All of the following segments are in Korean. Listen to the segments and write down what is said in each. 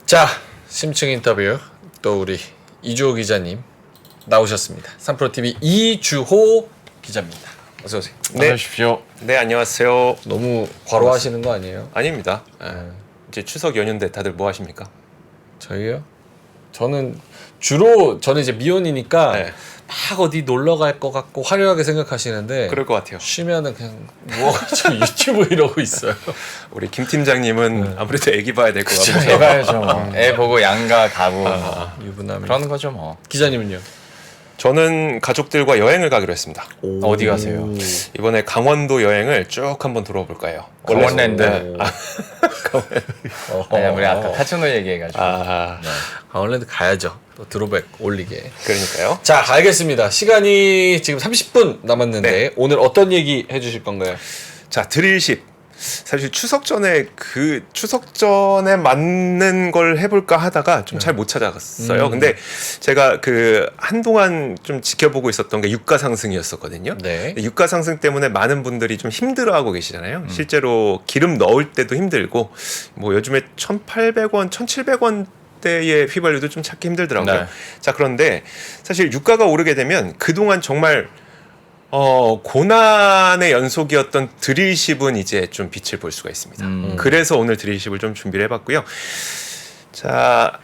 자, 심층 인터뷰 또 우리 이주호 기자님 나오셨습니다. 3프로TV 이주호 기자입니다. 어서 오세요. 네, 오십시오. 네, 안녕하세요. 너무 과로하시는 거 아니에요? 아닙니다. 이제 추석 연휴인데 다들 뭐 하십니까? 저희요? 저는 주로 이제 미혼이니까 네. 막 어디 놀러 갈 것 같고 화려하게 생각하시는데 그럴 것 같아요. 쉬면은 그냥 누워가지고 유튜브 이러고 있어요. 우리 김 팀장님은 아무래도 애기 봐야 될 것 같아요. 해봐야죠. 뭐. 애 보고 양가 가고 뭐. 유부남. 그런 거죠 뭐. 기자님은요? 저는 가족들과 여행을 가기로 했습니다. 어디 가세요? 이번에 강원도 여행을 쭉 한번 돌아볼까 해요. 강원랜드. 네. 아니 우리 아까 카츠노 얘기해가지고. 강원랜드 가야죠. 또 드로백 올리게. 그러니까요. 자, 알겠습니다. 시간이 지금 30분 남았는데 네. 오늘 어떤 얘기 해주실 건가요? 자, 드릴십. 사실 추석 전에 맞는 걸 해볼까 하다가 좀 잘 못 찾아갔어요. 근데 제가 한동안 좀 지켜보고 있었던 게 유가 상승이었었거든요. 네. 유가 상승 때문에 많은 분들이 좀 힘들어하고 계시잖아요. 실제로 기름 넣을 때도 힘들고, 뭐 요즘에 1,800원, 1,700원 대의 휘발유도 좀 찾기 힘들더라고요. 네. 자, 그런데 사실 유가가 오르게 되면 그동안 정말 고난의 연속이었던 드릴십은 이제 좀 빛을 볼 수가 있습니다. 그래서 오늘 드릴십을 좀 준비를 해봤고요. 자,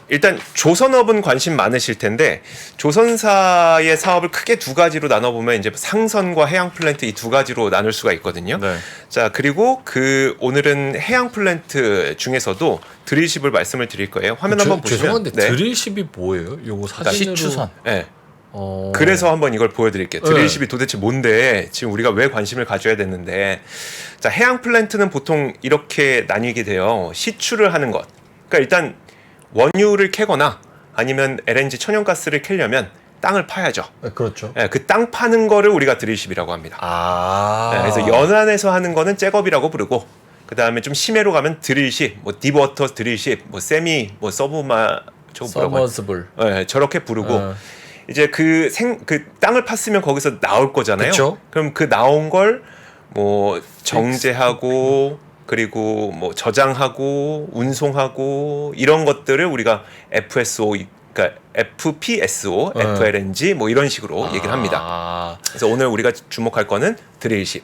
일단 조선업은 관심 많으실 텐데 조선사의 사업을 크게 두 가지로 나눠보면 이제 상선과 해양 플랜트 이 두 가지로 나눌 수가 있거든요. 네. 자, 그리고 오늘은 해양 플랜트 중에서도 드릴십을 말씀을 드릴 거예요. 화면 한번 보시면. 죄송한데 드릴십이 뭐예요? 요거 사진으로. 시추선. 네. 그래서 한번 이걸 보여드릴게요. 드릴십이 도대체 뭔데 지금 우리가 왜 관심을 가져야 되는데, 자, 해양 플랜트는 보통 이렇게 나뉘게 돼요. 시추를 하는 것. 그러니까 일단 원유를 캐거나 아니면 LNG 천연가스를 캐려면 땅을 파야죠. 네, 그렇죠. 네, 그 땅 파는 거를 우리가 드릴십이라고 합니다. 네, 그래서 연안에서 하는 거는 잭업이라고 부르고, 그 다음에 좀 심해로 가면 드릴십, 뭐 딥워터 드릴십, 뭐 세미, 뭐 서머스블. 네, 저렇게 부르고. 이제 그 땅을 팠으면 거기서 나올 거잖아요. 그쵸? 그럼 그 나온 걸 뭐 정제하고 그리고 뭐 저장하고 운송하고 이런 것들을 우리가 FSO, 그러니까 FPSO, FLNG 뭐 이런 식으로 얘기를 합니다. 그래서 오늘 우리가 주목할 거는 드릴십.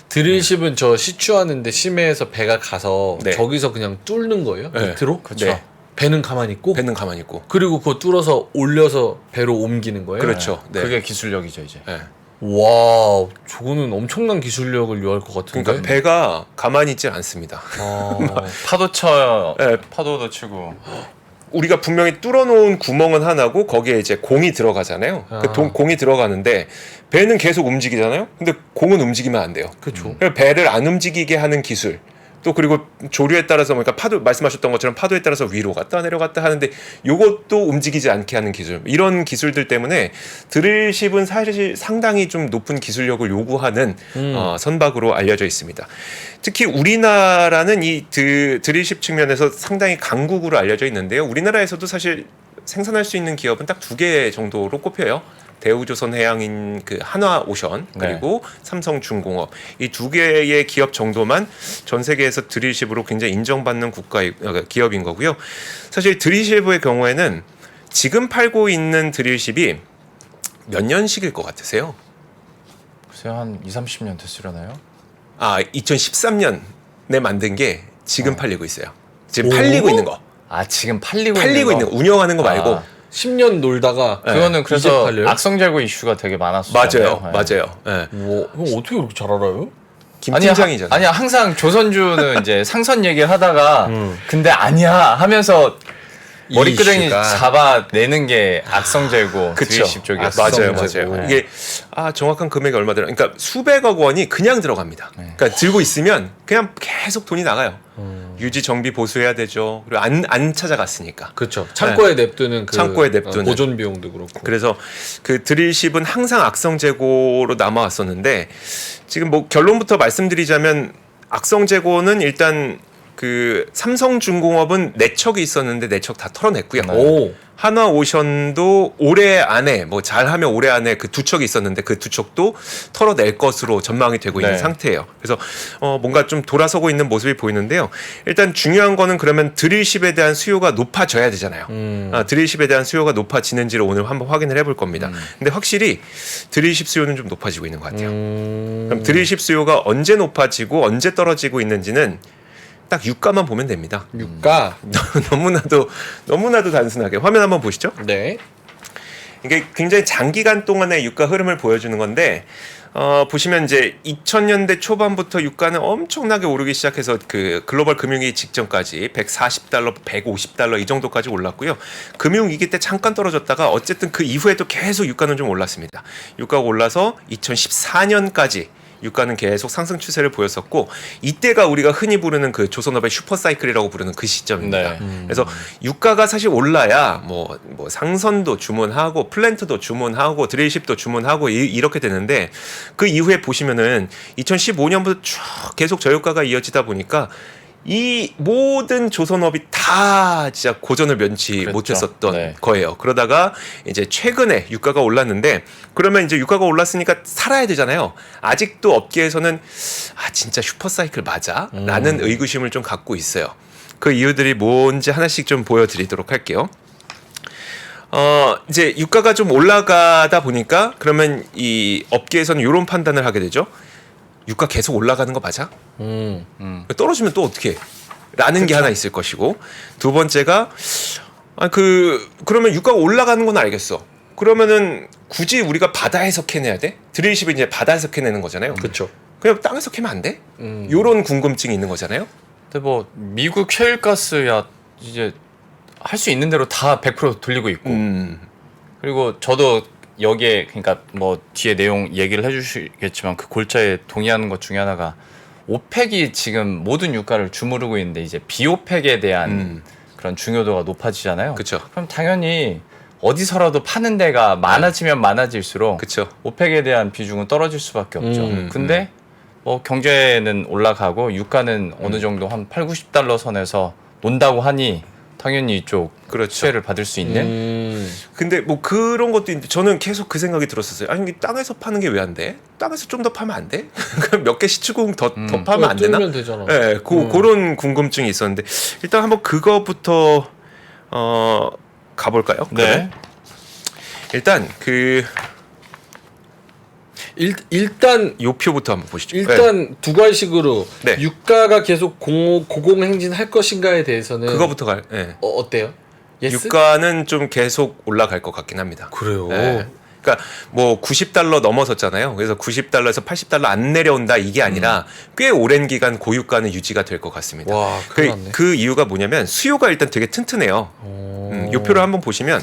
드릴십은 저 시추하는데 심해에서 배가 가서 네. 저기서 그냥 뚫는 거예요? 네. 밑으로? 그렇죠. 네. 배는 가만히 있고? 배는 가만히 있고. 그리고 그거 뚫어서 올려서 배로 옮기는 거예요? 그렇죠. 네. 그게 기술력이죠 이제. 네. 와, 저거는 엄청난 기술력을 요할 것 같은데. 그러니까 배가 가만히 있지 않습니다. 파도 쳐요. 네. 파도도 치고. 우리가 분명히 뚫어놓은 구멍은 하나고 거기에 이제 공이 들어가잖아요. 공이 들어가는데 배는 계속 움직이잖아요. 근데 공은 움직이면 안 돼요. 그렇죠. 배를 안 움직이게 하는 기술. 또 그리고 조류에 따라서 그러니까 파도 말씀하셨던 것처럼 파도에 따라서 위로 갔다 내려갔다 하는데 요것도 움직이지 않게 하는 기술. 이런 기술들 때문에 드릴십은 사실 상당히 좀 높은 기술력을 요구하는 선박으로 알려져 있습니다. 특히 우리나라는 이 드릴십 측면에서 상당히 강국으로 알려져 있는데요. 우리나라에서도 사실 생산할 수 있는 기업은 딱 2개 정도로 꼽혀요. 대우조선해양인 한화오션 그리고 삼성중공업 이 2개의 기업 정도만 전 세계에서 드릴십으로 굉장히 인정받는 기업인 거고요. 사실 드릴십의 경우에는 지금 팔고 있는 드릴십이 몇 년식일 것 같으세요? 글쎄 한 20-30년 됐으려나요? 2013년에 만든 게 지금 팔리고 있어요. 지금 팔리고 있는 거. 지금 팔리고 있는 거. 운영하는 거 말고. 10년 놀다가 그거는 그래서 이제 팔려요? 악성재고 이슈가 되게 많았었잖아요. 맞아요. 네. 형 어떻게 그렇게 잘 알아요? 김 팀장이잖아요. 아니야 항상 조선주는 이제 상선 얘기를 하다가 근데 아니야 하면서 머리끄댕이 이슈가. 잡아내는 게 악성재고 드릴십 쪽이었어요. 맞아요. 이게 정확한 금액이 얼마 들어? 그러니까 수백억 원이 그냥 들어갑니다. 그러니까 들고 있으면 그냥 계속 돈이 나가요. 유지 정비 보수해야 되죠. 그리고 안 찾아갔으니까. 그렇죠. 창고에 냅두는 창고에 냅두는 보존 비용도 그렇고. 그래서 드릴십은 항상 악성재고로 남아왔었는데 지금 뭐 결론부터 말씀드리자면 악성재고는 일단 삼성중공업은 4척이 있었는데 4척 다 털어냈고요. 한화오션도 올해 안에 뭐 잘하면 올해 안에 그 두 척이 있었는데 그 두 척도 털어낼 것으로 전망이 되고 있는 네. 상태예요. 그래서 뭔가 좀 돌아서고 있는 모습이 보이는데요. 일단 중요한 거는 그러면 드릴십에 대한 수요가 높아져야 되잖아요. 드릴십에 대한 수요가 높아지는지를 오늘 한번 확인을 해볼 겁니다. 근데 확실히 드릴십 수요는 좀 높아지고 있는 것 같아요. 그럼 드릴십 수요가 언제 높아지고 언제 떨어지고 있는지는 딱 유가만 보면 됩니다. 유가. 너무나도 단순하게 화면 한번 보시죠. 네. 이게 굉장히 장기간 동안의 유가 흐름을 보여주는 건데 보시면 이제 2000년대 초반부터 유가는 엄청나게 오르기 시작해서 그 글로벌 금융위기 직전까지 140달러, 150달러 이 정도까지 올랐고요. 금융위기 때 잠깐 떨어졌다가 어쨌든 그 이후에도 계속 유가는 좀 올랐습니다. 유가가 올라서 2014년까지 유가는 계속 상승 추세를 보였었고 이때가 우리가 흔히 부르는 그 조선업의 슈퍼사이클이라고 부르는 그 시점입니다. 네. 그래서 유가가 사실 올라야 뭐 상선도 주문하고 플랜트도 주문하고 드릴십도 주문하고 이렇게 되는데 그 이후에 보시면은 2015년부터 쭉 계속 저유가가 이어지다 보니까 이 모든 조선업이 다 진짜 고전을 면치 그렇죠. 못했었던 네. 거예요. 그러다가 이제 최근에 유가가 올랐는데 그러면 이제 유가가 올랐으니까 살아야 되잖아요. 아직도 업계에서는 진짜 슈퍼사이클 맞아? 라는 의구심을 좀 갖고 있어요. 그 이유들이 뭔지 하나씩 좀 보여드리도록 할게요. 이제 유가가 좀 올라가다 보니까 그러면 이 업계에서는 이런 판단을 하게 되죠. 유가 계속 올라가는 거 맞아? 떨어지면 또 어떻게? 라는 게 하나 있을 것이고 두 번째가 그러면 유가가 올라가는 건 알겠어. 그러면은 굳이 우리가 바다에서 캐내야 돼? 드릴십이 이제 바다에서 캐내는 거잖아요. 그렇죠. 그냥 땅에서 캐면 안 돼? 요런 궁금증이 있는 거잖아요. 근데 뭐 미국 셰일가스야 이제 할 수 있는 대로 다 100% 돌리고 있고 그리고 저도 여기에 그러니까 뭐 뒤에 내용 얘기를 해주시겠지만 그 골자에 동의하는 것 중에 하나가 오펙이 지금 모든 유가를 주무르고 있는데 이제 비오펙에 대한 그런 중요도가 높아지잖아요. 그쵸. 그럼 당연히 어디서라도 파는 데가 많아지면 많아질수록 그쵸. 오펙에 대한 비중은 떨어질 수밖에 없죠. 근데 뭐 경제는 올라가고 유가는 어느 정도 한 8, 90달러 선에서 논다고 하니 당연히 이쪽 그렇죠. 수혜를 받을 수 있는 근데 뭐 그런 것도 있는데 저는 계속 그 생각이 들었었어요. 아니 이게 땅에서 파는 게 왜 안 돼? 땅에서 좀 더 파면 안 돼? 몇 개 시추공 더 파면 안 되나? 뚫으면 되잖아. 네, 그런 궁금증이 있었는데 일단 한번 그거부터 가볼까요? 네. 그러면? 일단 일단 요 표부터 한번 보시죠. 일단 두 가지식으로 네. 유가가 계속 고공행진할 것인가에 대해서는 그거부터 갈. 네. 어때요? 예스? 유가는 좀 계속 올라갈 것 같긴 합니다. 그래요. 네. 그러니까 뭐 90달러 넘어섰잖아요. 그래서 90달러에서 80달러 안 내려온다 이게 아니라 꽤 오랜 기간 고유가는 유지가 될 것 같습니다. 와, 큰일 났네. 그 이유가 뭐냐면 수요가 일단 되게 튼튼해요. 요 표를 한번 보시면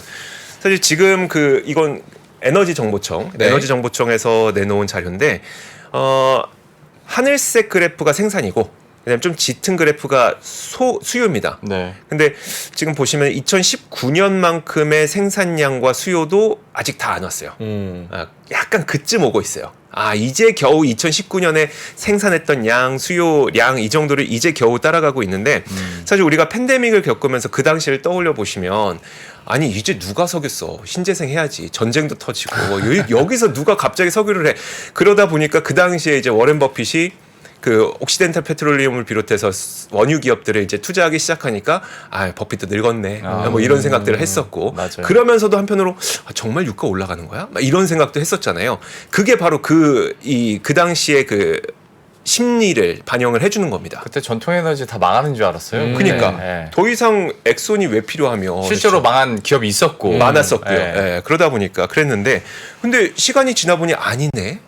사실 지금 이건 에너지 정보청, 네. 에너지 정보청에서 내놓은 자료인데 하늘색 그래프가 생산이고 그다음에 좀 짙은 그래프가 수요입니다. 네. 근데 지금 보시면 2019년만큼의 생산량과 수요도 아직 다 안 왔어요. 약간 그쯤 오고 있어요. 이제 겨우 2019년에 생산했던 수요량 이 정도를 이제 겨우 따라가고 있는데 사실 우리가 팬데믹을 겪으면서 그 당시를 떠올려 보시면 아니 이제 누가 석유 신재생 해야지 전쟁도 터지고 여기서 누가 갑자기 석유를 해 그러다 보니까 그 당시에 이제 워렌 버핏이 그 옥시덴탈 페트롤리움을 비롯해서 원유 기업들을 이제 투자하기 시작하니까 버핏도 늙었네 뭐 이런 생각들을 했었고 맞아요. 그러면서도 한편으로 정말 유가 올라가는 거야? 막 이런 생각도 했었잖아요. 그게 바로 그 당시에 그 심리를 반영을 해주는 겁니다. 그때 전통에너지 다 망하는 줄 알았어요. 그러니까 네. 더 이상 엑손이 왜 필요하며 실제로 망한 기업이 있었고 많았었고요. 네. 예, 그러다 보니까 그랬는데 근데 시간이 지나 보니 아니네.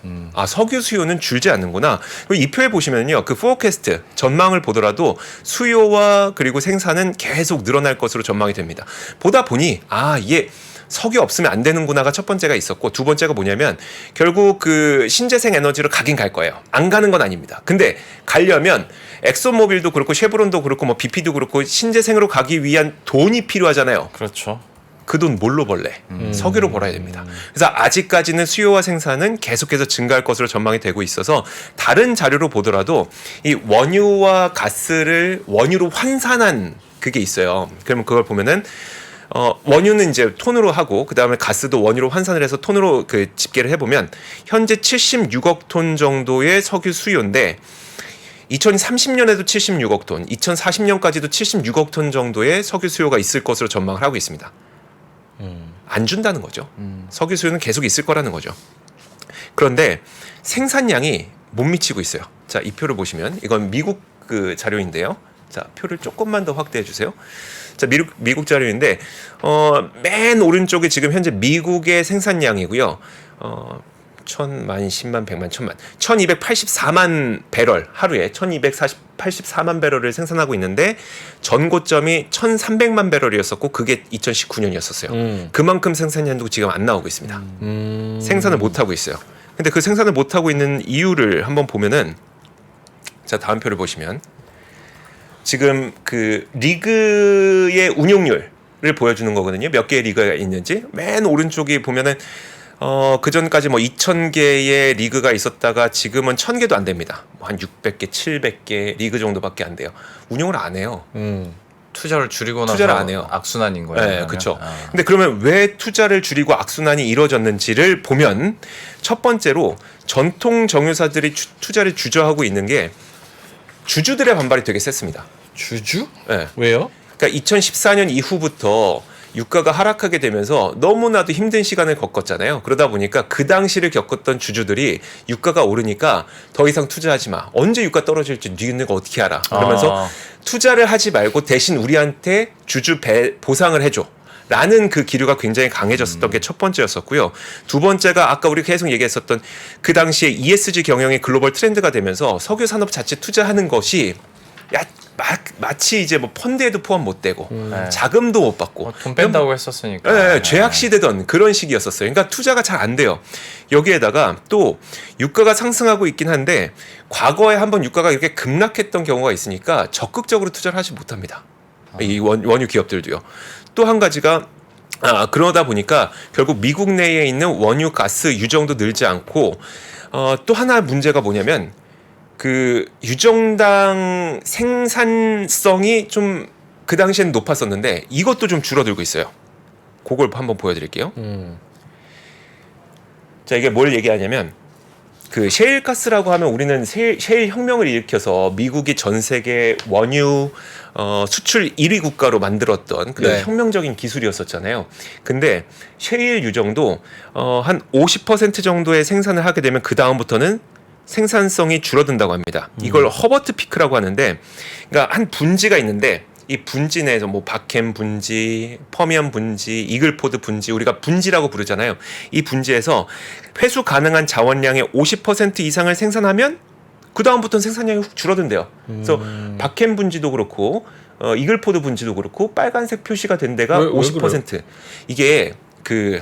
석유 수요는 줄지 않는구나. 이 표에 보시면요, 그 포어캐스트 전망을 보더라도 수요와 그리고 생산은 계속 늘어날 것으로 전망이 됩니다. 보다 보니 이게 석유 없으면 안 되는구나가 첫 번째가 있었고 두 번째가 뭐냐면 결국 그 신재생 에너지로 가긴 갈 거예요. 안 가는 건 아닙니다. 근데 가려면 엑소모빌도 그렇고 쉐브론도 그렇고 뭐 BP도 그렇고 신재생으로 가기 위한 돈이 필요하잖아요. 그렇죠. 그 돈 뭘로 벌래? 석유로 벌어야 됩니다. 그래서 아직까지는 수요와 생산은 계속해서 증가할 것으로 전망이 되고 있어서 다른 자료로 보더라도 이 원유와 가스를 원유로 환산한 그게 있어요. 그러면 그걸 보면은 원유는 이제 톤으로 하고 그 다음에 가스도 원유로 환산을 해서 톤으로 그 집계를 해보면 현재 76억 톤 정도의 석유 수요인데 2030년에도 76억 톤, 2040년까지도 76억 톤 정도의 석유 수요가 있을 것으로 전망을 하고 있습니다. 안 준다는 거죠. 석유 수요는 계속 있을 거라는 거죠. 그런데 생산량이 못 미치고 있어요. 자, 이 표를 보시면 이건 미국 그 자료인데요. 자, 표를 조금만 더 확대해 주세요. 자, 미국 자료인데 맨 오른쪽에 지금 현재 미국의 생산량이고요. 1000만, 10만, 100만, 1000만, 1284만 배럴 하루에 1284만 배럴을 생산하고 있는데 전고점이 1300만 배럴이었었고 그게 2019년이었었어요. 그만큼 생산량도 지금 안 나오고 있습니다. 생산을 못 하고 있어요. 근데 그 생산을 못 하고 있는 이유를 한번 보면은 자, 다음 표를 보시면 지금 그 리그의 운용률을 보여주는 거거든요. 몇 개의 리그가 있는지. 맨 오른쪽이 보면은 그 전까지 뭐 2,000개의 리그가 있었다가 지금은 1,000개도 안 됩니다. 한 600개, 700개 리그 정도밖에 안 돼요. 운영을 안 해요. 투자를 줄이고 나서 투자를 안 해요. 악순환인 거예요. 네, 그렇죠. 근데 그러면 왜 투자를 줄이고 악순환이 이루어졌는지를 보면 첫 번째로 전통 정유사들이 투자를 주저하고 있는 게 주주들의 반발이 되게 셌습니다. 주주? 네. 왜요? 그러니까 2014년 이후부터 유가가 하락하게 되면서 너무나도 힘든 시간을 겪었잖아요. 그러다 보니까 그 당시를 겪었던 주주들이 유가가 오르니까 더 이상 투자하지 마. 언제 유가 떨어질지 니는 어떻게 알아? 그러면서 투자를 하지 말고 대신 우리한테 주주 보상을 해줘. 라는 그 기류가 굉장히 강해졌었던 게 첫 번째였었고요. 두 번째가 아까 우리 계속 얘기했었던 그 당시에 ESG 경영이 글로벌 트렌드가 되면서 석유 산업 자체 투자하는 것이 마치 이제 뭐 펀드에도 포함 못 되고 자금도 못 받고 돈 뺀다고 했었으니까. 네, 죄악시되던 그런 시기였었어요. 그러니까 투자가 잘 안 돼요. 여기에다가 또 유가가 상승하고 있긴 한데 과거에 한번 유가가 이렇게 급락했던 경우가 있으니까 적극적으로 투자를 하지 못합니다. 이 원유 기업들도요. 또 한 가지가 그러다 보니까 결국 미국 내에 있는 원유 가스 유정도 늘지 않고 또 하나 문제가 뭐냐면 그 유정당 생산성이 좀 그 당시에는 높았었는데 이것도 좀 줄어들고 있어요. 그걸 한번 보여드릴게요. 자, 이게 뭘 얘기하냐면 그 셰일가스라고 하면 우리는 셰일 혁명을 일으켜서 미국이 전 세계 원유 수출 1위 국가로 만들었던 그런 네. 혁명적인 기술이었었잖아요. 근데 셰일 유정도 한 50% 정도의 생산을 하게 되면 그 다음부터는 생산성이 줄어든다고 합니다. 이걸 허버트 피크라고 하는데, 그러니까 한 분지가 있는데 이 분지 내에서 뭐 박햄 분지, 퍼미엄 분지, 이글포드 분지, 우리가 분지라고 부르잖아요. 이 분지에서 회수 가능한 자원량의 50% 이상을 생산하면 그 다음부터는 생산량이 훅 줄어든대요. 그래서 박햄 분지도 그렇고 이글포드 분지도 그렇고 빨간색 표시가 된 데가 왜 50%. 이게 그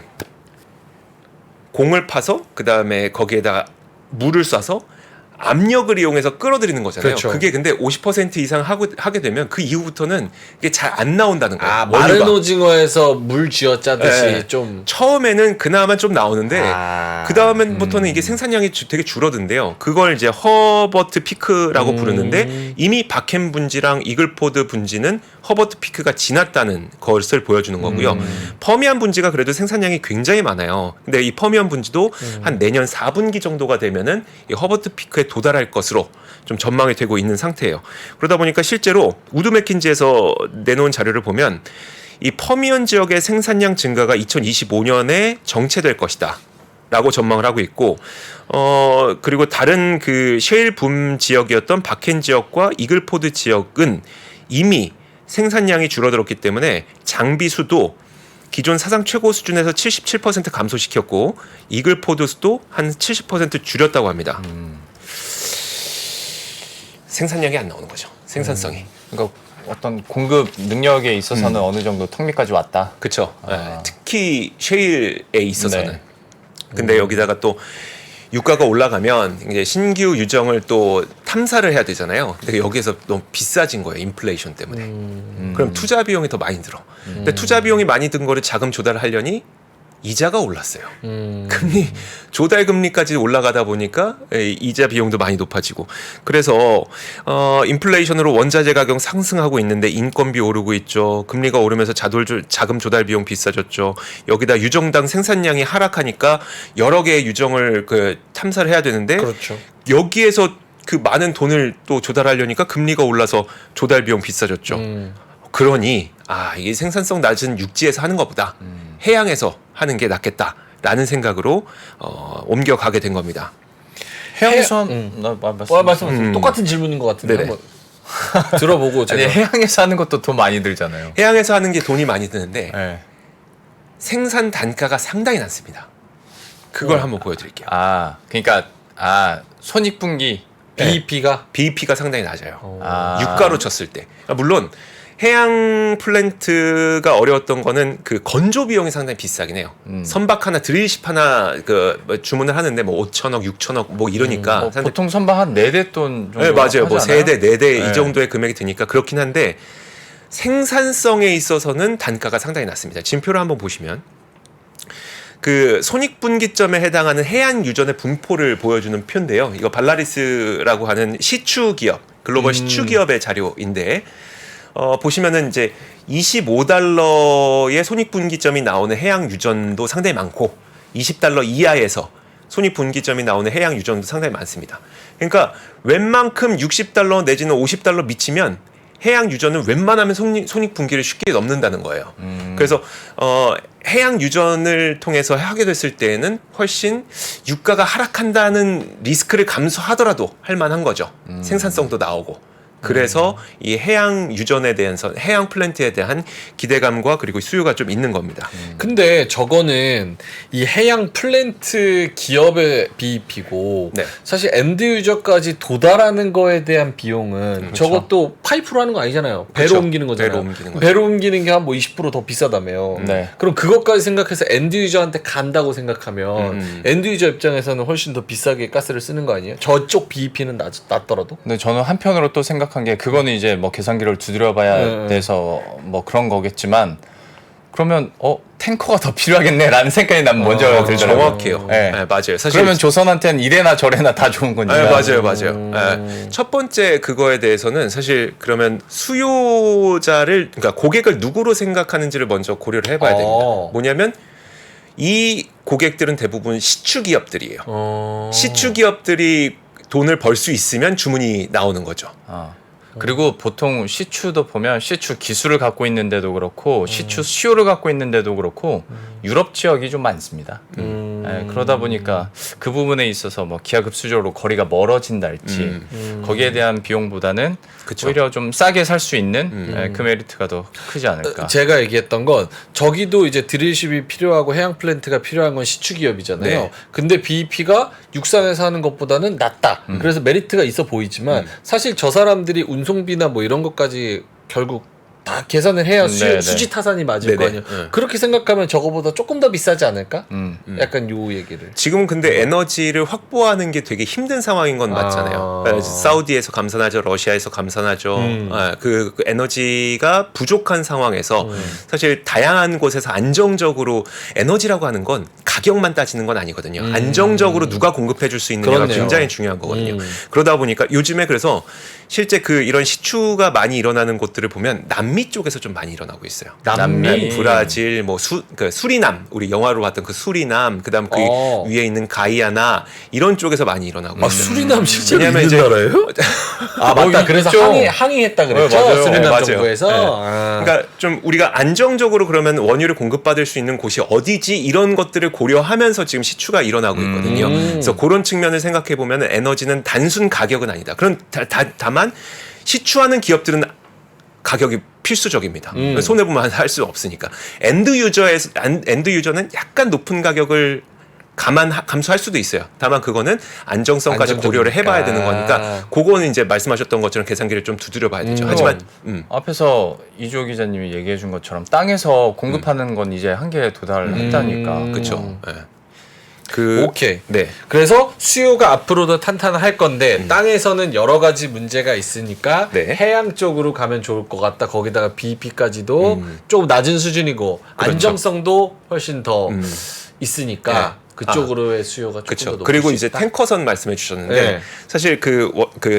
공을 파서 그 다음에 거기에다가 물을 쏴서 압력을 이용해서 끌어들이는 거잖아요. 그렇죠. 그게 근데 50% 이상 하게 되면 그 이후부터는 이게 잘 안 나온다는 거예요. 마른 오징어에서 물 쥐어 짜듯이 네. 좀 처음에는 그나마 좀 나오는데 그 다음부터는 이게 생산량이 되게 줄어든대요. 그걸 이제 허버트 피크라고 부르는데 이미 박햄 분지랑 이글포드 분지는 허버트 피크가 지났다는 것을 보여주는 거고요. 퍼미안 분지가 그래도 생산량이 굉장히 많아요. 근데 이 퍼미안 분지도 한 내년 4분기 정도가 되면은 이 허버트 피크에 도달할 것으로 좀 전망이 되고 있는 상태예요. 그러다 보니까 실제로 우드 맥킨지에서 내놓은 자료를 보면 이 퍼미언 지역의 생산량 증가가 2025년에 정체될 것이다 라고 전망을 하고 있고 그리고 다른 그 셰일 붐 지역이었던 박헨 지역과 이글포드 지역은 이미 생산량이 줄어들었기 때문에 장비 수도 기존 사상 최고 수준에서 77% 감소시켰고 이글포드 수도 한 70% 줄였다고 합니다. 생산량이 안 나오는 거죠. 생산성이. 그러니까 어떤 공급 능력에 있어서는 어느 정도 턱밑까지 왔다. 그렇죠. 특히 셰일에 있어서는. 네. 근데 여기다가 또 유가가 올라가면 이제 신규 유정을 또 탐사를 해야 되잖아요. 근데 여기에서 너무 비싸진 거예요. 인플레이션 때문에. 그럼 투자 비용이 더 많이 들어. 근데 투자 비용이 많이 든 거를 자금 조달을 하려니 이자가 올랐어요. 금리 조달 금리까지 올라가다 보니까 이자 비용도 많이 높아지고 그래서 인플레이션으로 원자재 가격 상승하고 있는데 인건비 오르고 있죠. 금리가 오르면서 자금 조달 비용 비싸졌죠. 여기다 유정당 생산량이 하락하니까 여러 개의 유정을 탐사를 해야 되는데 그렇죠. 여기에서 그 많은 돈을 또 조달하려니까 금리가 올라서 조달 비용 비싸졌죠. 그러니 이게 생산성 낮은 육지에서 하는 것보다 해양에서 하는 게 낫겠다라는 생각으로 옮겨가게 된 겁니다. 해양에서 말씀하세요. 똑같은 질문인 것 같은데 네네. 한번 들어보고 제가 아니 해양에서 하는 것도 돈 많이 들잖아요. 해양에서 하는 게 돈이 많이 드는데 네. 생산 단가가 상당히 낮습니다. 그걸 한번 보여드릴게요. 그러니까 손익분기 BEP가 상당히 낮아요. 아. 유가로 쳤을 때. 물론 해양 플랜트가 어려웠던 거는 그 건조 비용이 상당히 비싸긴 해요. 선박 하나, 드릴십 하나 뭐 주문을 하는데 뭐 5천억, 6천억 뭐 이러니까 보통 선박 한 4대 돈 정도 네, 맞아요. 뭐 하지 않아요? 3대, 4대 네. 이 정도의 금액이 드니까 그렇긴 한데 생산성에 있어서는 단가가 상당히 낮습니다. 진표를 한번 보시면 그 손익분기점에 해당하는 해안 유전의 분포를 보여주는 표인데요. 이거 발라리스라고 하는 시추 기업, 글로벌 시추 기업의 자료인데 보시면은 이제 25달러의 손익분기점이 나오는 해양 유전도 상당히 많고 20달러 이하에서 손익분기점이 나오는 해양 유전도 상당히 많습니다. 그러니까 웬만큼 60달러 내지는 50달러 미치면 해양 유전은 웬만하면 손익분기를 쉽게 넘는다는 거예요. 그래서 해양 유전을 통해서 하게 됐을 때에는 훨씬 유가가 하락한다는 리스크를 감수하더라도 할 만한 거죠. 생산성도 나오고. 그래서 이 해양 유전에 대해서 해양 플랜트에 대한 기대감과 그리고 수요가 좀 있는 겁니다. 근데 저거는 이 해양 플랜트 기업의 BEP고 네. 사실 엔드 유저까지 도달하는 거에 대한 비용은 저것도 파이프로 하는 거 아니잖아요. 배로 그렇죠. 옮기는 거잖아요. 배로 옮기는 거죠. 배로 옮기는 게 한 뭐 20% 더 비싸다며요. 네. 그럼 그것까지 생각해서 엔드 유저한테 간다고 생각하면 엔드 유저 입장에서는 훨씬 더 비싸게 가스를 쓰는 거 아니에요? 저쪽 BEP는 낮더라도? 근데 저는 한편으로 또 생각한 게 그거는 이제 뭐 계산기를 두드려봐야 돼서 뭐 그런 거겠지만 그러면 탱커가 더 필요하겠네라는 생각이 난 먼저 들더라고요. 정확해요. 네. 네, 맞아요. 사실 그러면 조선한테는 이래나 저래나 다 좋은 거니까. 네, 맞아요. 네. 첫 번째 그거에 대해서는 사실 그러면 수요자를 그러니까 고객을 누구로 생각하는지를 먼저 고려를 해봐야 됩니다. 뭐냐면 이 고객들은 대부분 시추 기업들이에요. 시추 기업들이 돈을 벌 수 있으면 주문이 나오는 거죠. 그리고 보통 시추도 보면 시추 기술을 갖고 있는데도 그렇고 시추 수요를 갖고 있는데도 그렇고 유럽 지역이 좀 많습니다. 네, 그러다 보니까 그 부분에 있어서 뭐 기하급수적으로 거리가 멀어진달지 거기에 대한 비용보다는 그쵸. 오히려 좀 싸게 살 수 있는 그 메리트가 더 크지 않을까. 제가 얘기했던 건 저기도 이제 드릴십이 필요하고 해양 플랜트가 필요한 건 시추 기업이잖아요. 네. 근데 BEP가 육상에서 하는 것보다는 낮다. 그래서 메리트가 있어 보이지만 사실 저 사람들이 운송비나 뭐 이런 것까지 결국 다 계산을 해야 네네. 수지 타산이 맞을 거 네네. 아니에요. 그렇게 생각하면 저거보다 조금 더 비싸지 않을까? 약간 요 얘기를. 지금은 근데 에너지를 확보하는 게 되게 힘든 상황인 건 맞잖아요. 사우디에서 감산하죠, 러시아에서 감산하죠. 그 에너지가 부족한 상황에서 사실 다양한 곳에서 안정적으로 에너지라고 하는 건 가격만 따지는 건 아니거든요. 안정적으로 누가 공급해줄 수 있느냐가 그렇네요. 굉장히 중요한 거거든요. 그러다 보니까 요즘에 그래서 실제 이런 시추가 많이 일어나는 곳들을 보면 남미 쪽에서 좀 많이 일어나고 있어요. 남미? 브라질, 뭐 수리남, 우리 영화로 봤던 그 수리남, 그다음 그 위에 있는 가이아나 이런 쪽에서 많이 일어나고 있어요. 수리남 실제로 왜냐면 있는 이제 나라예요? 맞다. 그래서 있죠. 항의했다 그랬죠. 네, 맞아요. 수리남 네, 맞아요. 정부에서. 네. 그러니까 좀 우리가 안정적으로 그러면 원유를 공급받을 수 있는 곳이 어디지 이런 것들을 고려하면서 지금 시추가 일어나고 있거든요. 그래서 그런 측면을 생각해 보면 에너지는 단순 가격은 아니다. 그런 다만 시추하는 기업들은 가격이 필수적입니다. 손해 보면 할 수 없으니까 엔드 유저는 약간 높은 가격을 감수할 수도 있어요. 다만 그거는 안정성까지 고려를 해봐야 되는 거니까 그거는 이제 말씀하셨던 것처럼 계산기를 좀 두드려봐야 되죠. 하지만 앞에서 이주호 기자님이 얘기해 준 것처럼 땅에서 공급하는 건 이제 한계에 도달했다니까. 그렇죠. 네. 오케이. 네. 그래서 수요가 앞으로도 탄탄할 건데 땅에서는 여러 가지 문제가 있으니까 네. 해양 쪽으로 가면 좋을 것 같다. 거기다가 BEP까지도 조금 낮은 수준이고 그렇죠. 안정성도 훨씬 더 있으니까 네. 그쪽으로의 수요가 조금 더 그렇죠. 높을 그리고 수 이제 있다. 탱커선 말씀해 주셨는데 네. 사실 그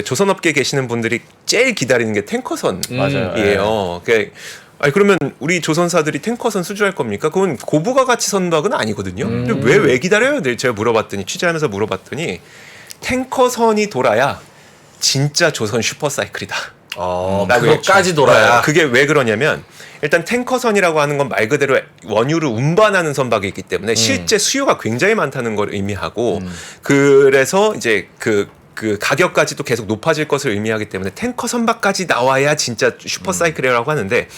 조선업계 계시는 분들이 제일 기다리는 게 탱커선이에요. 맞아요. 아니 그러면 우리 조선사들이 탱커선 수주할 겁니까? 그건 고부가 가치 선박은 아니거든요. 근데 왜 기다려요? 네, 제가 물어봤더니 취재하면서 물어봤더니 탱커선이 돌아야 진짜 조선 슈퍼사이클이다. 그거까지 돌아야. 그게 왜 그러냐면 일단 탱커선이라고 하는 건 말 그대로 원유를 운반하는 선박이기 때문에 실제 수요가 굉장히 많다는 걸 의미하고 그래서 이제 그 가격까지도 계속 높아질 것을 의미하기 때문에 탱커 선박까지 나와야 진짜 슈퍼사이클이라고 하는데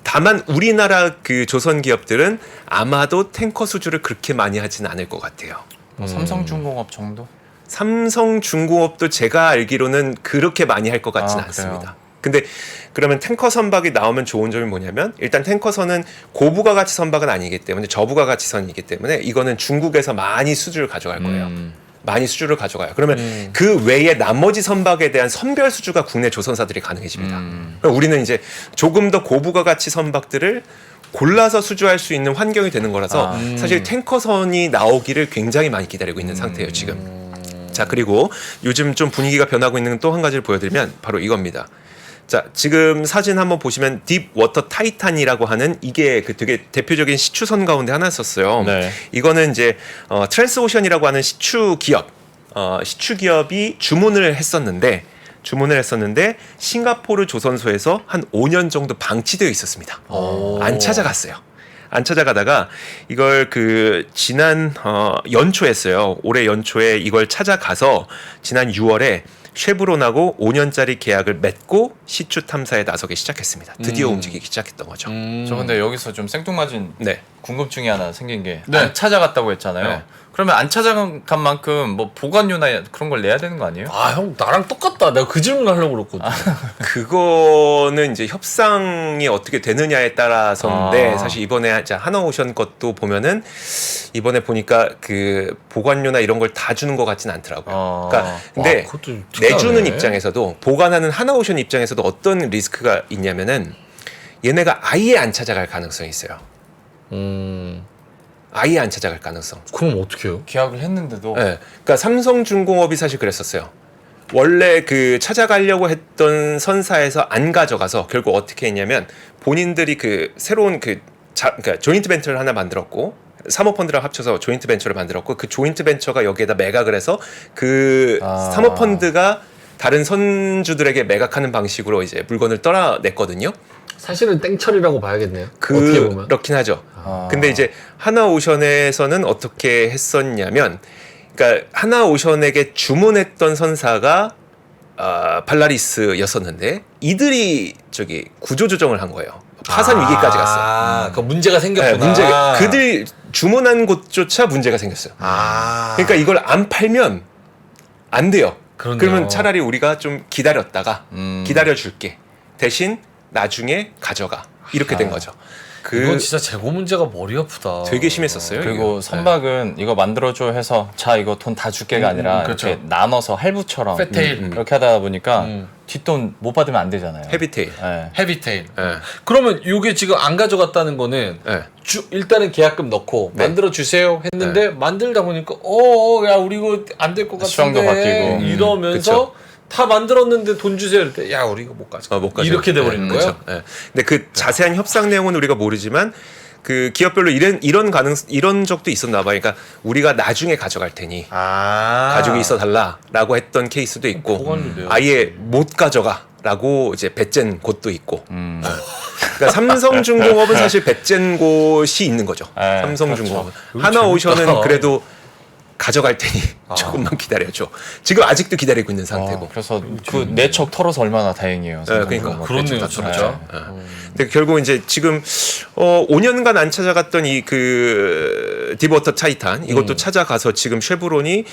다만 우리나라 그 조선 기업들은 아마도 탱커 수주를 그렇게 많이 하지는 않을 것 같아요. 삼성중공업 정도? 삼성중공업도 제가 알기로는 그렇게 많이 할 것 같지는 않습니다. 근데 그러면 탱커 선박이 나오면 좋은 점이 뭐냐면 일단 탱커선은 고부가 가치 선박은 아니기 때문에 저부가 가치 선이기 때문에 이거는 중국에서 많이 수주를 가져갈 거예요. 많이 수주를 가져가요. 그러면 그 외에 나머지 선박에 대한 선별 수주가 국내 조선사들이 가능해집니다. 그러니까 우리는 이제 조금 더 고부가 가치 선박들을 골라서 수주할 수 있는 환경이 되는 거라서 사실 탱커선이 나오기를 굉장히 많이 기다리고 있는 상태예요, 지금. 자, 그리고 요즘 좀 분위기가 변하고 있는 또 한 가지를 보여드리면 바로 이겁니다. 자, 지금 사진 한번 보시면 딥워터 타이탄이라고 하는 이게 그 되게 대표적인 시추선 가운데 하나였었어요. 네. 이거는 이제 트랜스오션이라고 하는 시추 기업이 주문을 했었는데 싱가포르 조선소에서 한 5년 정도 방치되어 있었습니다. 안 찾아갔어요. 안 찾아가다가 이걸 그 지난 연초였어요. 올해 연초에 이걸 찾아가서 지난 6월에 쉐브론하고 5년짜리 계약을 맺고 시추 탐사에 나서기 시작했습니다. 드디어 움직이기 시작했던 거죠. 저 근데 여기서 좀 생뚱맞은 네. 궁금증이 하나 생긴 게 네. 안 찾아갔다고 했잖아요. 네. 그러면 안 찾아간 만큼 뭐 보관료나 그런 걸 내야 되는 거 아니에요? 형 나랑 똑같다. 내가 그 질문 하려고 그랬거든. 그거는 이제 협상이 어떻게 되느냐에 따라서인데 아. 사실 이번에 하나오션 것도 보면은 이번에 보니까 그 보관료나 이런 걸 다 주는 것 같지는 않더라고요. 그러니까 근데 그것도 특이하네. 내주는 입장에서도 보관하는 하나오션 입장에서도 어떤 리스크가 있냐면은 얘네가 아예 안 찾아갈 가능성이 있어요. 아예 안 찾아갈 가능성. 그럼 어떻게 해요? 계약을 했는데도 네. 그러니까 삼성중공업이 사실 그랬었어요. 원래 그 찾아가려고 했던 선사에서 안 가져가서 결국 어떻게 했냐면 본인들이 그 새로운 그러니까 조인트 벤처를 하나 만들었고 사모펀드랑 합쳐서 조인트 벤처를 만들었고 그 조인트 벤처가 여기에다 매각을 해서 그 사모펀드가 다른 선주들에게 매각하는 방식으로 이제 물건을 떠나냈거든요. 사실은 땡처리라고 봐야겠네요. 어떻게 보면. 그렇긴 하죠. 근데 이제 하나오션에서는 어떻게 했었냐면, 그러니까 하나오션에게 주문했던 선사가 발라리스였었는데 이들이 저기 구조조정을 한 거예요. 파산 위기까지 갔어요. 그 문제가 생겼구나. 네, 문제가 그들 주문한 곳조차 문제가 생겼어요. 그러니까 이걸 안 팔면 안 돼요. 그렇네요. 그러면 차라리 우리가 좀 기다렸다가 기다려줄게. 대신 나중에 가져가. 이렇게 된 거죠. 이건 진짜 재고 문제가 머리 아프다. 되게 심했었어요. 그리고 이게. 선박은 이거 만들어줘 해서 자 이거 돈 다 줄게가 아니라 그렇죠. 이렇게 나눠서 할부처럼 패테일. 이렇게 하다 보니까 뒷돈 못 받으면 안 되잖아요. 헤비테일. 네. 헤비테일. 예. 그러면 이게 지금 안 가져갔다는 거는 예. 일단은 계약금 넣고 네. 만들어 주세요 했는데 만들다 보니까 야 우리 이거 안 될 것 같은데 수량도 바뀌고. 이러면서 다 만들었는데 돈 주세요 이럴 때 야 우리 이거 못 가져. 못 가죠. 이렇게 돼 버리는 거예요. 그렇죠. 예. 근데 그 자세한 협상 내용은 우리가 모르지만 그 기업별로 이런 적도 있었나 봐요. 그러니까 우리가 나중에 가져갈 테니 가지고 있어 달라라고 했던 케이스도 있고 보관료네요. 아예 못 가져가라고 이제 배쨘 곳도 있고. 그러니까 삼성중공업은 사실 배쨘 곳이 있는 거죠. 네, 삼성중공업은. 그렇죠. 하나오션은 재밌다. 그래도 가져갈 테니 조금만 기다려줘. 지금 아직도 기다리고 있는 상태고. 그래서 그 내척 털어서 얼마나 다행이에요. 그러니까 그렇네요, 진짜. 근데 결국 이제 지금 5년간 안 찾아갔던 이 그 딥워터 타이탄 이것도 찾아가서 지금 쉐브론이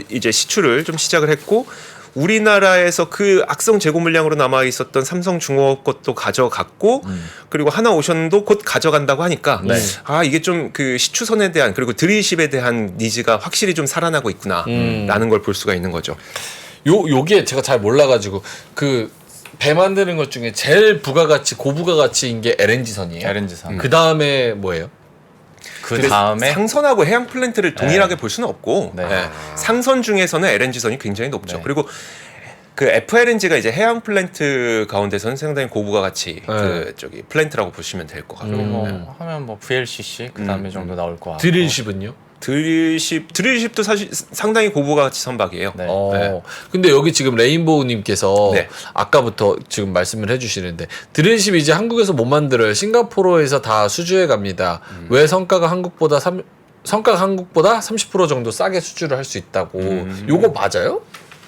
이제 시추를 좀 시작을 했고 우리나라에서 그 악성 재고 물량으로 남아 있었던 삼성중공업 것도 가져갔고 그리고 하나오션도 곧 가져간다고 하니까 네. 아 이게 좀 그 시추선에 대한 그리고 드릴십에 대한 니즈가 확실히 좀 살아나고 있구나라는 걸 볼 수가 있는 거죠. 요게 제가 잘 몰라가지고 그 배 만드는 것 중에 제일 부가가치 고부가가치인 게 LNG선이에요. LNG선. 그 다음에 뭐예요? 그 다음에 상선하고 해양 플랜트를 동일하게 볼 수는 없고 네. 예, 상선 중에서는 LNG선이 굉장히 높죠. 네. 그리고 그 FLNG가 이제 해양 플랜트 가운데서는 상당히 고부가 가치 그 저기 플랜트라고 보시면 될 것 같고 뭐 하면 뭐 VLCC 그 다음에 정도 나올 거 같고. 드릴십은요? 드릴십도 사실 상당히 고부가 가치 선박이에요. 네. 어. 근데 여기 지금 레인보우님께서 네. 아까부터 지금 말씀을 해주시는데 드릴십 이제 한국에서 못 만들어요. 싱가포르에서 다 수주해 갑니다. 왜 성가가 한국보다 30% 정도 싸게 수주를 할 수 있다고. 요거 맞아요?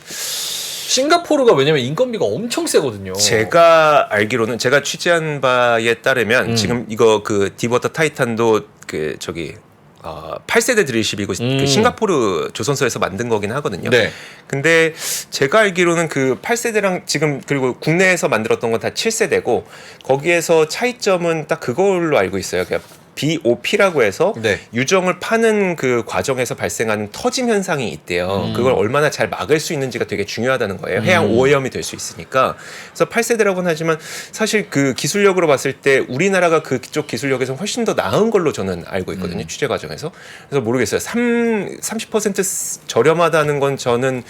싱가포르가 왜냐면 인건비가 엄청 세거든요. 제가 알기로는 제가 취재한 바에 따르면 지금 이거 그 디버터 타이탄도 그 저기 8세대 드릴십이고 그 싱가포르 조선소에서 만든 거긴 하거든요. 네. 근데 제가 알기로는 그 8세대랑 지금 그리고 국내에서 만들었던 건 다 7세대고 거기에서 차이점은 딱 그걸로 알고 있어요. 그러니까 BOP라고 해서 네. 유정을 파는 그 과정에서 발생하는 터짐 현상이 있대요. 그걸 얼마나 잘 막을 수 있는지가 되게 중요하다는 거예요. 해양 오염이 될 수 있으니까. 그래서 8세대라고는 하지만 사실 그 기술력으로 봤을 때 우리나라가 그쪽 기술력에서 훨씬 더 나은 걸로 저는 알고 있거든요. 취재 과정에서. 그래서 모르겠어요. 30% 저렴하다는 건 저는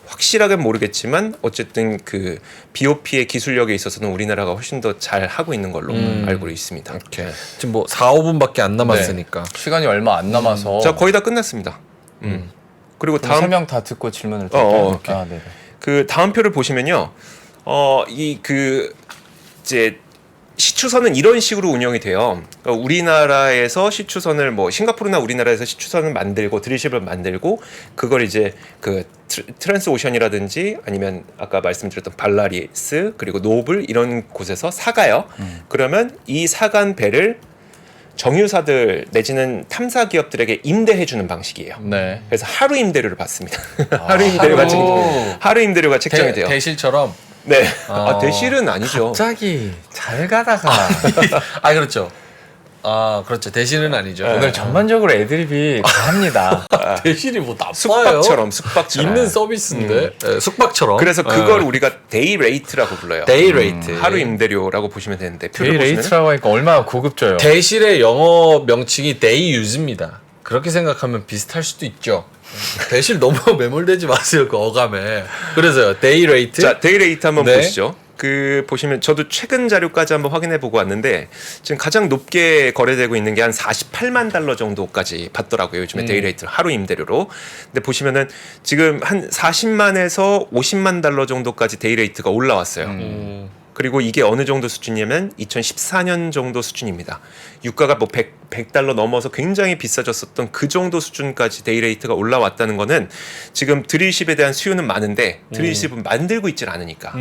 확실하게 모르겠지만 어쨌든 그 BOP의 기술력에 있어서는 우리나라가 훨씬 더 잘 하고 있는 걸로 알고 있습니다. 오케이. 지금 뭐 4, 5분밖에 안 남았으니까. 시간이 얼마 안 남아서 자 거의 다 끝났습니다. 그리고 다음 3명 다 듣고 질문을 드릴게요. 오케이. 네. 그 다음 표를 보시면요. 이 그 이제 시추선은 이런 식으로 운영이 돼요. 그러니까 우리나라에서 시추선을 뭐 싱가포르나 우리나라에서 시추선을 만들고 드릴십을 만들고 그걸 이제 그 트랜스오션이라든지 아니면 아까 말씀드렸던 발라리스 그리고 노블 이런 곳에서 사가요. 그러면 이 사간 배를 정유사들 내지는 탐사 기업들에게 임대해 주는 방식이에요. 네. 그래서 하루 임대료를 받습니다. 하루 임대료가 책정이 돼요. 대실처럼. 네. 아. 대실은 아니죠. 갑자기 잘 가다가 아 그렇죠. 아 그렇죠. 대실은 아니죠. 오늘 전반적으로 애드립이 다 합니다. 대실이 뭐 나빠요? 숙박처럼 있는 서비스인데 네, 숙박처럼. 그래서 그걸 우리가 데이 레이트라고 불러요. 데이 레이트. 하루 임대료라고 보시면 되는데 표를 데이 보시면 레이트라고 하니까 얼마나 고급져요. 대실의 영어 명칭이 데이 유즈입니다. 그렇게 생각하면 비슷할 수도 있죠. 대실 너무 매몰되지 마세요 그 어감에. 그래서요 데이 레이트. 자, 데이 레이트 한번 네. 보시죠. 그 보시면 저도 최근 자료까지 한번 확인해 보고 왔는데 지금 가장 높게 거래되고 있는 게 한 48만 달러 정도까지 받더라고요. 요즘에 데이 레이트 하루 임대료로. 근데 보시면은 지금 한 40만에서 50만 달러 정도까지 데이 레이트가 올라왔어요. 그리고 이게 어느 정도 수준이냐면 2014년 정도 수준입니다. 유가가 뭐 100달러 넘어서 굉장히 비싸졌었던 그 정도 수준까지 데이레이트가 올라왔다는 거는 지금 드릴십에 대한 수요는 많은데 드릴십은 만들고 있질 않으니까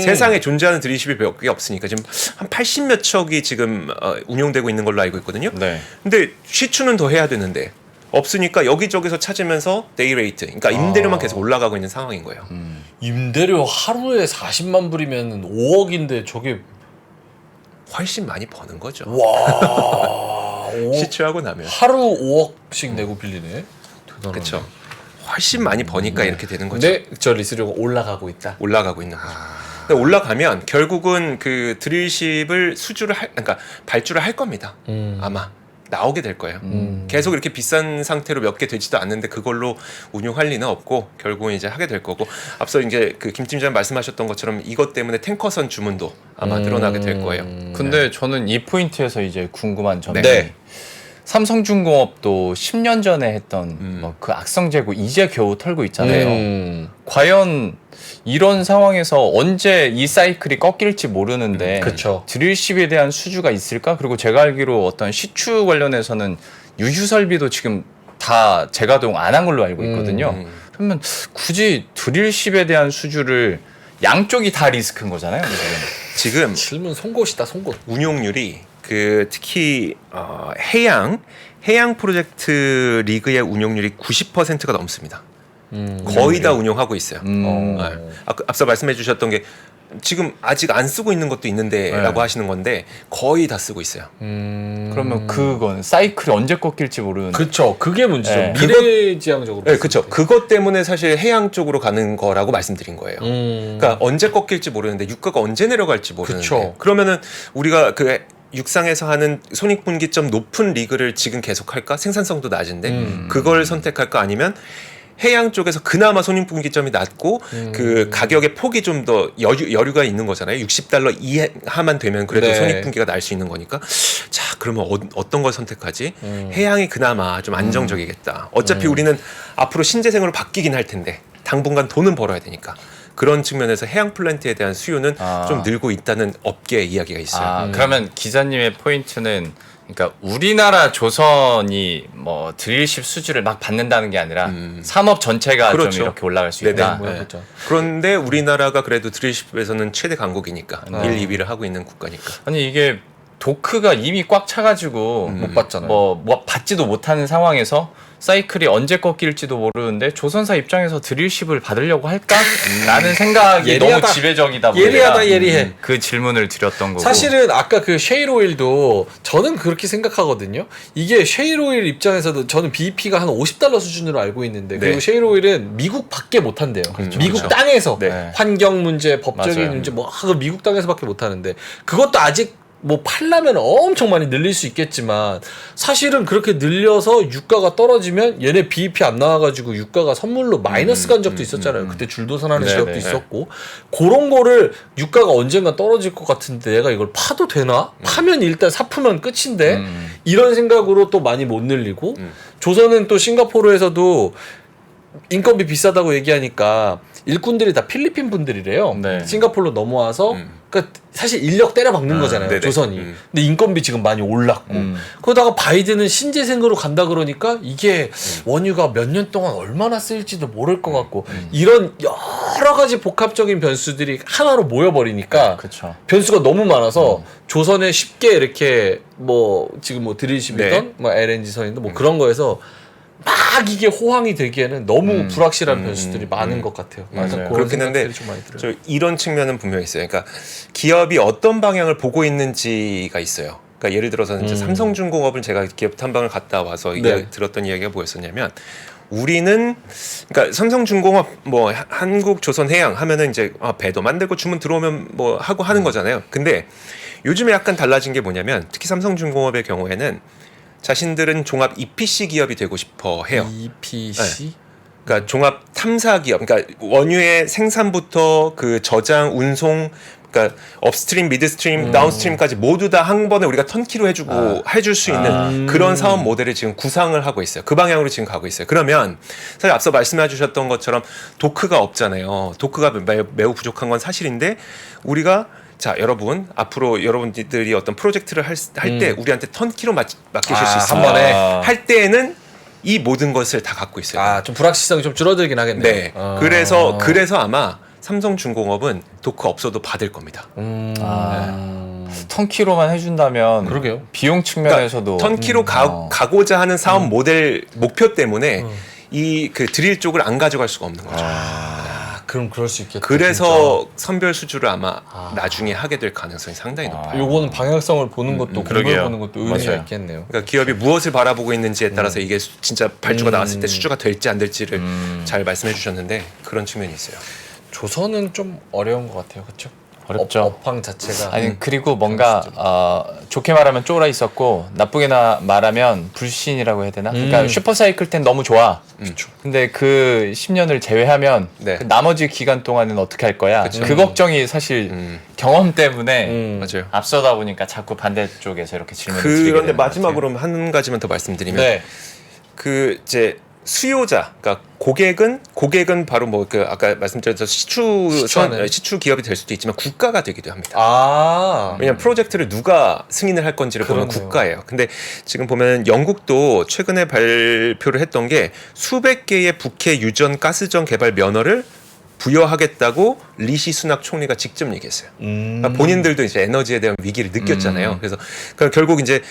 세상에 존재하는 드릴십이 몇 개 없으니까 지금 한 80몇 척이 지금 운용되고 있는 걸로 알고 있거든요. 네. 근데 시추는 더 해야 되는데 없으니까 여기저기서 찾으면서 데이레이트, 그러니까 임대료만 계속 올라가고 있는 상황인 거예요. 임대료 하루에 40만 불이면 5억인데 저게 훨씬 많이 버는 거죠. 와 시추하고 나면. 하루 5억씩 내고 빌리네. 대단하네. 그렇죠. 훨씬 많이 버니까 이렇게 되는 거죠. 근데 저 리스료가 올라가고 있다. 올라가고 있는 거죠. 근데 올라가면 결국은 그 드릴십을 그러니까 발주를 할 겁니다. 아마 나오게 될 거예요. 계속 이렇게 비싼 상태로 몇 개 되지도 않는데 그걸로 운용할 리는 없고 결국은 이제 하게 될 거고 앞서 이제 그 김 팀장 말씀하셨던 것처럼 이것 때문에 탱커선 주문도 아마 늘어나게 될 거예요. 근데 저는 이 포인트에서 이제 궁금한 점이 네. 삼성중공업도 10년 전에 했던 뭐 그 악성 재고 이제 겨우 털고 있잖아요. 과연 이런 상황에서 언제 이 사이클이 꺾일지 모르는데 그쵸. 드릴십에 대한 수주가 있을까? 그리고 제가 알기로 어떤 시추 관련해서는 유휴 설비도 지금 다 재가동 안 한 걸로 알고 있거든요. 그러면 굳이 드릴십에 대한 수주를 양쪽이 다 리스크인 거잖아요. 지금 질문 송곳이다 송곳. 운용률이 그 특히 해양 프로젝트 리그의 운용률이 90%가 넘습니다. 거의 다 운용하고 있어요. 음. 네. 앞서 말씀해 주셨던 게 지금 아직 안 쓰고 있는 것도 있는데 네. 라고 하시는 건데 거의 다 쓰고 있어요. 그러면 그건 사이클이 언제 꺾일지 모르는. 그쵸. 그게 문제죠. 네. 미래지향적으로. 네, 그렇죠. 그것 때문에 사실 해양 쪽으로 가는 거라고 말씀드린 거예요. 그러니까 언제 꺾일지 모르는데 유가가 언제 내려갈지 모르는데. 그쵸. 그러면은 우리가 그 육상에서 하는 손익분기점 높은 리그를 지금 계속할까? 생산성도 낮은데 그걸 선택할까? 아니면 해양 쪽에서 그나마 손익분기점이 낮고 그 가격의 폭이 좀 더 여유가 있는 거잖아요. $60 이하만 되면 그래도 네. 손익분기가 날 수 있는 거니까. 자, 그러면 어떤 걸 선택하지? 해양이 그나마 좀 안정적이겠다. 어차피 우리는 앞으로 신재생으로 바뀌긴 할 텐데 당분간 돈은 벌어야 되니까. 그런 측면에서 해양 플랜트에 대한 수요는 좀 늘고 있다는 업계의 이야기가 있어요. 그러면 기자님의 포인트는 그러니까 우리나라 조선이 뭐 드릴십 수주를 막 받는다는 게 아니라 산업 전체가 그렇죠. 좀 이렇게 올라갈 수 네네. 있다. 뭐야, 네. 그렇죠. 그런데 우리나라가 그래도 드릴십에서는 최대 강국이니까 네. 1, 2위를 하고 있는 국가니까. 아니 이게 도크가 이미 꽉 차가지고 못 받잖아요. 뭐 받지도 못하는 상황에서 사이클이 언제 꺾일지도 모르는데 조선사 입장에서 드릴십을 받으려고 할까? 라는 생각이 예리하다. 너무 지배적이다 보니까 예리하다, 예리해. 그 질문을 드렸던 거고. 사실은 아까 그 셰일오일도 저는 그렇게 생각하거든요. 이게 셰일오일 입장에서도 저는 BEP가 한 $50 수준으로 알고 있는데 그리고 네. 셰일오일은 미국 밖에 못 한대요. 미국 그렇죠. 땅에서 네. 환경 문제, 법적인 맞아요. 문제 뭐 미국 땅에서밖에 못 하는데 그것도 아직 뭐 팔려면 엄청 많이 늘릴 수 있겠지만 사실은 그렇게 늘려서 유가가 떨어지면 얘네 BEP 안 나와가지고 유가가 선물로 마이너스 간 적도 있었잖아요. 그때 줄도산하는 네, 지역도 네. 있었고 그런 거를 유가가 언젠가 떨어질 것 같은데 내가 이걸 파도 되나? 파면 일단 사프면 끝인데 이런 생각으로 또 많이 못 늘리고 조선은 또 싱가포르에서도 인건비 비싸다고 얘기하니까 일꾼들이 다 필리핀 분들이래요. 네. 싱가포르로 넘어와서 그러니까 사실 인력 때려박는 거잖아요. 네네. 조선이. 근데 인건비 지금 많이 올랐고 그러다가 바이든은 신재생으로 간다 그러니까 이게 원유가 몇 년 동안 얼마나 쓰일지도 모를 것 같고 이런 여러 가지 복합적인 변수들이 하나로 모여버리니까 그렇죠. 변수가 너무 많아서 조선에 쉽게 이렇게 뭐 지금 뭐 드릴십이던 네. 뭐 LNG 선이든 뭐 그런 거에서 막 이게 호황이 되기에는 너무 불확실한 변수들이 많은 것 같아요. 맞아요. 그런 그렇긴 한데 생각들이 좀 많이 들어요. 저 이런 측면은 분명히 있어요. 그러니까 기업이 어떤 방향을 보고 있는지가 있어요. 그러니까 예를 들어서 이제 삼성중공업을 제가 기업 탐방을 갔다 와서 네. 들었던 이야기가 뭐였었냐면 우리는 그러니까 삼성중공업 뭐 한국조선해양 하면은 이제 배도 만들고 주문 들어오면 뭐 하고 하는 거잖아요. 근데 요즘에 약간 달라진 게 뭐냐면 특히 삼성중공업의 경우에는 자신들은 종합 EPC 기업이 되고 싶어 해요. EPC? 그러니까 종합 탐사 기업. 그러니까 원유의 생산부터 그 저장, 운송, 그러니까 업스트림, 미드스트림, 다운스트림까지 모두 다 한 번에 우리가 턴키로 해줄 수 있는 그런 사업 모델을 지금 구상을 하고 있어요. 그 방향으로 지금 가고 있어요. 그러면 사실 앞서 말씀해 주셨던 것처럼 도크가 없잖아요. 도크가 매우 부족한 건 사실인데 우리가 자, 여러분 앞으로 여러분들이 어떤 프로젝트를 할 때 우리한테 턴키로 맡기실 수 있습니다. 한 번에. 할 때에는 이 모든 것을 다 갖고 있어요. 좀 불확실성이 좀 줄어들긴 하겠네요. 네. 그래서 아마 삼성중공업은 도크 없어도 받을 겁니다. 턴키로만 해준다면 그러게요. 비용 측면에서도 턴키로 가고자 하는 사업 모델 목표 때문에 이 그 드릴 쪽을 안 가져갈 수가 없는 거죠. 그럼 그럴 수 있겠다. 그래서 선별 수주를 아마 나중에 하게 될 가능성이 상당히 높아요. 요거는 방향성을 보는 것도 공부를 그러게요. 보는 것도 의미가 맞아요. 있겠네요. 그러니까 기업이 무엇을 바라보고 있는지에 따라서 이게 진짜 발주가 나왔을 때 수주가 될지 안 될지를 잘 말씀해 주셨는데 그런 측면이 있어요. 조선은 좀 어려운 것 같아요. 그렇죠? 어렵죠. 업황 자체가 아니 그리고 뭔가 좋게 말하면 쫄아 있었고 나쁘게 말하면 불신이라고 해야 되나? 그러니까 슈퍼사이클 땐 너무 좋아. 근데 그 10년을 제외하면 네. 그 나머지 기간 동안은 어떻게 할 거야? 그 걱정이 사실 경험 때문에 맞아요. 앞서다 보니까 자꾸 반대쪽에서 이렇게 질문을 드리게 되는 그런데 것 같아요. 마지막으로 한 가지만 더 말씀드리면 네. 그 이제 수요자, 그러니까 고객은 바로 뭐 그 아까 말씀드렸던 시추 기업이 될 수도 있지만 국가가 되기도 합니다. 왜냐하면 프로젝트를 누가 승인을 할 건지를 보면 그렇네요. 국가예요. 근데 지금 보면 영국도 최근에 발표를 했던 게 수백 개의 북해 유전 가스전 개발 면허를 부여하겠다고 리시 수낙 총리가 직접 얘기했어요. 그러니까 본인들도 이제 에너지에 대한 위기를 느꼈잖아요. 그래서 결국 이제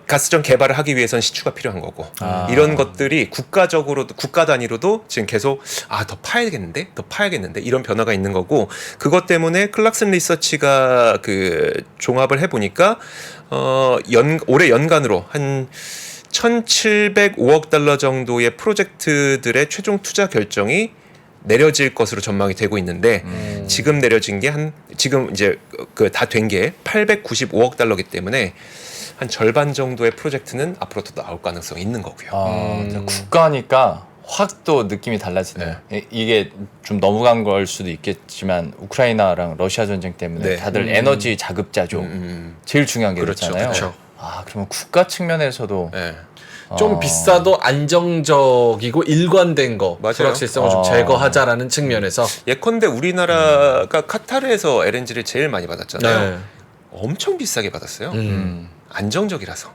가스전 개발을 하기 위해서는 시추가 필요한 거고 이런 것들이 국가 단위로도 지금 계속 더 파야겠는데 이런 변화가 있는 거고 그것 때문에 클락슨 리서치가 그 종합을 해보니까 올해 연간으로 한 1,705억 달러 정도의 프로젝트들의 최종 투자 결정이 내려질 것으로 전망이 되고 있는데 지금 내려진 게 지금 이제 그 다 된 게 895억 달러기 때문에 한 절반 정도의 프로젝트는 앞으로 더 나올 가능성이 있는 거고요. 국가니까 확 또 느낌이 달라지네요. 이게 좀 넘어간 걸 수도 있겠지만 우크라이나랑 러시아 전쟁 때문에 다들 에너지 자급자족 제일 중요한 게 그렇죠, 됐잖아요. 그렇죠. 그러면 국가 측면에서도 좀 비싸도 안정적이고 일관된 거 맞아요. 불확실성을 좀 제거하자라는 측면에서 예컨대 우리나라가 카타르에서 LNG를 제일 많이 받았잖아요. 네. 엄청 비싸게 받았어요. 안정적이라서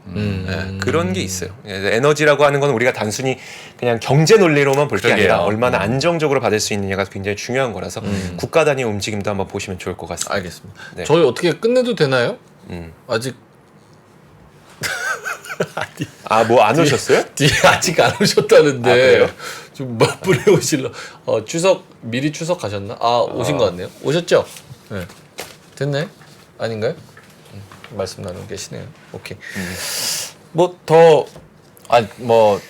그런 게 있어요. 에너지라고 하는 건 우리가 단순히 그냥 경제 논리로만 볼 게 아니라 얼마나 안정적으로 받을 수 있느냐가 굉장히 중요한 거라서 국가 단위 움직임도 한번 보시면 좋을 것 같습니다. 알겠습니다. 네. 저희 어떻게 끝내도 되나요? 아직 뭐 안 오셨어요? 뒤에 아직 안 오셨다는데 그래요? 좀 멋부려 오실러. 미리 추석 가셨나? 오신 것 같네요. 오셨죠? 네. 됐나요? 아닌가요? 말씀 나누고 계시네요. 오케이. 뭐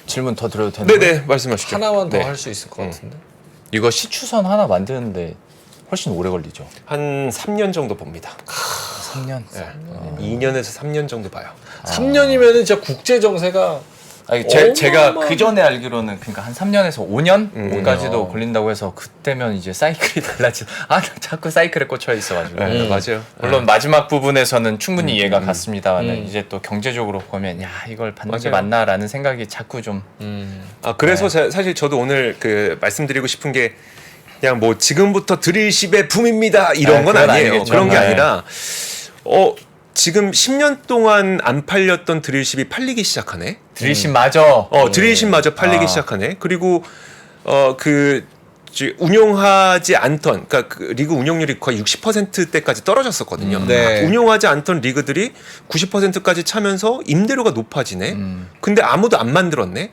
질문 더 드려도 되나요? 네네 말씀하시죠. 하나만 더 네. 할 수 있을 것 같은데. 이거 시추선 하나 만드는데 훨씬 오래 걸리죠. 한 3년 정도 봅니다. 3년. 2년에서 3년 정도 봐요. 3년이면은 진짜 국제 정세가 제가 그 전에 알기로는 그러니까 한 3년에서 5년까지도 걸린다고 해서 그때면 이제 사이클이 달라지. 나 자꾸 사이클에 꽂혀 있어가지고. 맞아요. 물론 마지막 부분에서는 충분히 이해가 갔습니다만 이제 또 경제적으로 보면 이걸 받는 게 맞아요. 맞나라는 생각이 자꾸 좀. 그래서 사실 저도 오늘 말씀드리고 싶은 게 그냥 뭐 지금부터 드릴십의 붐입니다 이런 건 그건 아니에요. 아니겠죠. 그런 게 아니라 지금 10년 동안 안 팔렸던 드릴십이 팔리기 시작하네. 드릴십 마저. 드릴십마저 팔리기 시작하네. 그리고 운용하지 않던 그러니까 그 리그 운용률이 거의 60%대까지 떨어졌었거든요. 네. 운용하지 않던 리그들이 90%까지 차면서 임대료가 높아지네. 근데 아무도 안 만들었네.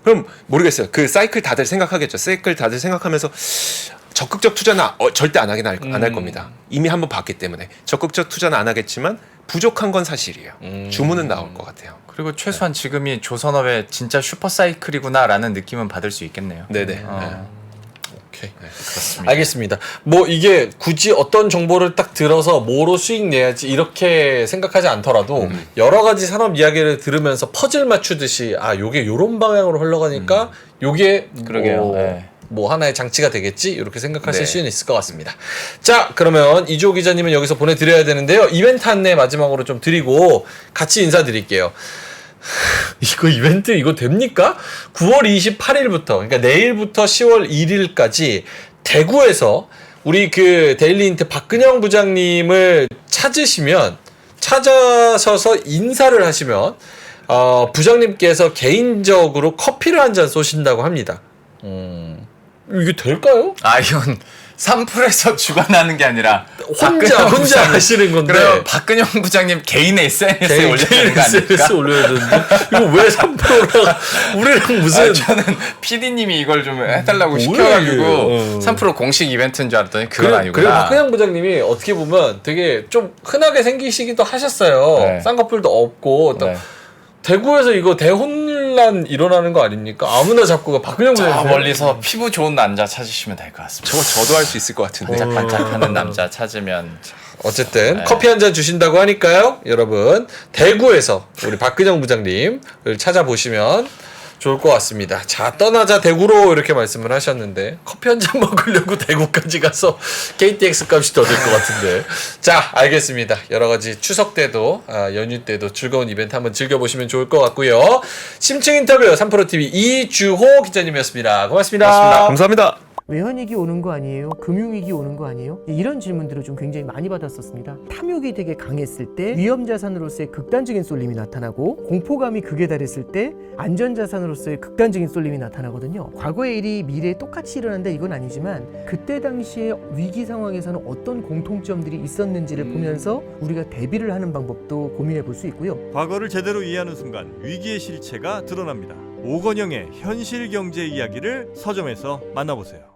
그럼 모르겠어요. 그 사이클 다들 생각하겠죠. 사이클 다들 생각하면서 적극적 투자는 절대 안 할 겁니다. 이미 한번 봤기 때문에 적극적 투자는 안 하겠지만 부족한 건 사실이에요. 주문은 나올 것 같아요. 그리고 최소한 지금이 조선업의 진짜 슈퍼 사이클이구나라는 느낌은 받을 수 있겠네요. 네네. 오케이. 그렇습니다. 알겠습니다. 이게 굳이 어떤 정보를 딱 들어서 뭐로 수익 내야지 이렇게 생각하지 않더라도 여러 가지 산업 이야기를 들으면서 퍼즐 맞추듯이 요게 요런 방향으로 흘러가니까 요게 그러게요. 하나의 장치가 되겠지 이렇게 생각하실 네. 수는 있을 것 같습니다. 자, 그러면 이주호 기자님은 여기서 보내드려야 되는데요. 이벤트 안내 마지막으로 좀 드리고 같이 인사드릴게요. 이거 이벤트 이거 됩니까? 9월 28일부터 그러니까 내일부터 10월 1일까지 대구에서 우리 그 데일리인트 박근영 부장님을 찾아서서 인사를 하시면 부장님께서 개인적으로 커피를 한 잔 쏘신다고 합니다. 이게 될까요? 이건 3풀에서 주관하는 게 아니라 혼자 하시는 건데. 그래요. 박근영 부장님 개인의 SNS에 올려야 되는 거 아닙니까? SNS 올려야 되는데 이거 왜 3%랑 우리랑 무슨 저는 PD님이 이걸 좀 해달라고 뭐야, 시켜가지고 이게. 3% 공식 이벤트인 줄 알았더니 그건 아니구나. 그리고 박근영 부장님이 어떻게 보면 되게 좀 흔하게 생기시기도 하셨어요. 네. 쌍꺼풀도 없고 또 네. 대구에서 이거 대혼란 일어나는 거 아닙니까? 아무나 잡고 박근영 저 부장님 멀리서 피부 좋은 남자 찾으시면 될 것 같습니다. 저도 할 수 있을 것 같은데. 반짝반짝하는 남자 찾으면 어쨌든 네. 커피 한 잔 주신다고 하니까요. 여러분 대구에서 우리 박근영 부장님을 찾아보시면 좋을 것 같습니다. 자, 떠나자 대구로 이렇게 말씀을 하셨는데 커피 한 잔 먹으려고 대구까지 가서 KTX 값이 더 들 것 같은데. 자, 알겠습니다. 여러 가지 추석 때도 연휴 때도 즐거운 이벤트 한번 즐겨보시면 좋을 것 같고요. 심층 인터뷰 3프로TV 이주호 기자님이었습니다. 고맙습니다. 감사합니다. 외환위기 오는 거 아니에요? 금융위기 오는 거 아니에요? 이런 질문들을 좀 굉장히 많이 받았었습니다. 탐욕이 되게 강했을 때 위험자산으로서의 극단적인 쏠림이 나타나고, 공포감이 극에 달했을 때 안전자산으로서의 극단적인 쏠림이 나타나거든요. 과거의 일이 미래에 똑같이 일어난다 이건 아니지만, 그때 당시에 위기 상황에서는 어떤 공통점들이 있었는지를 보면서 우리가 대비를 하는 방법도 고민해 볼 수 있고요. 과거를 제대로 이해하는 순간 위기의 실체가 드러납니다. 오건영의 현실 경제 이야기를 서점에서 만나보세요.